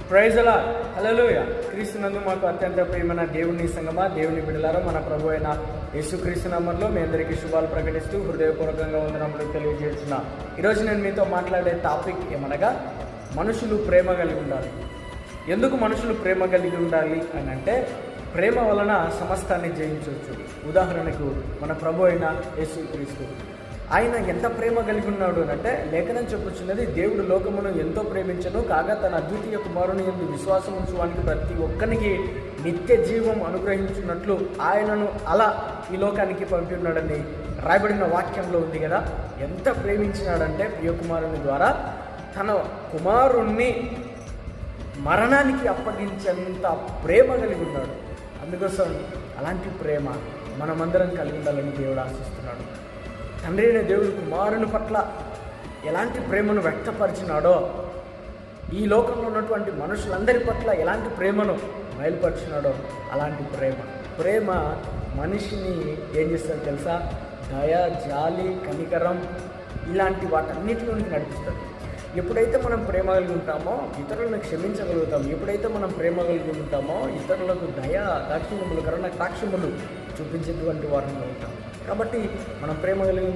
Praise the lord. హల్లెలూయా. క్రీస్తునందు మాకు అత్యంత ప్రియమైన దేవుని సంగమా, దేవుని బిడ్డలారా, మన ప్రభు అయిన యేసుక్రీస్తు నామములో మీ అందరికీ శుభాలు ప్రకటిస్తూ హృదయపూర్వకంగా వందనములు తెలియజేస్తున్నా. ఈరోజు నేను మీతో మాట్లాడే టాపిక్ ఏమనగా, మనుషులు ప్రేమ కలిగి ఉండాలి. ఎందుకు మనుషులు ప్రేమ కలిగి ఉండాలి అని అంటే, ప్రేమ వలన సమస్తాన్ని జయించవచ్చు. ఉదాహరణకు మన ప్రభు అయిన యేసుక్రీస్తు, ఆయన ఎంత ప్రేమ కలిగి ఉన్నాడు అంటే, లేఖనం చెప్పుచున్నది, దేవుడు లోకమును ఎంతో ప్రేమించను, కాగా తన అద్వితీయ కుమారుని యందు విశ్వాసం ఉంచువానికి ప్రతి ఒక్కరికి నిత్య జీవం అనుగ్రహించున్నట్లు ఆయనను అలా ఈ లోకానికి పంపి ఉన్నాడని రాయబడిన వాక్యంలో ఉంది కదా. ఎంత ప్రేమించినాడంటే, ప్రియకుమారుని ద్వారా తన కుమారుణ్ణి మరణానికి అప్పగించేంత ప్రేమ కలిగి ఉన్నాడు. అందుకోసం అలాంటి ప్రేమ మనమందరం కలిగి ఉండాలని దేవుడు ఆశిస్తున్నాడు. తండ్రి అయిన దేవుడు కుమారుని పట్ల ఎలాంటి ప్రేమను వ్యక్తపరిచినాడో, ఈ లోకంలో ఉన్నటువంటి మనుషులందరి పట్ల ఎలాంటి ప్రేమను బయలుపరిచినాడో, అలాంటి ప్రేమ మనిషిని ఏం చేస్తుంది తెలుసా? దయ, జాలి, కనికరం ఇలాంటి వాటన్నిటిలోనికి నడిపిస్తుంది. ఎప్పుడైతే మనం ప్రేమ కలిగి ఉంటామో ఇతరులను క్షమించగలుగుతాం. ఎప్పుడైతే మనం ప్రేమ కలిగి ఉంటామో ఇతరులకు దయ, దాక్షిణ్యములు, కరుణ, కటాక్షములు చూపించేటువంటి వారిని ఉంటాం. కాబట్టి మనం ప్రేమ కలిగి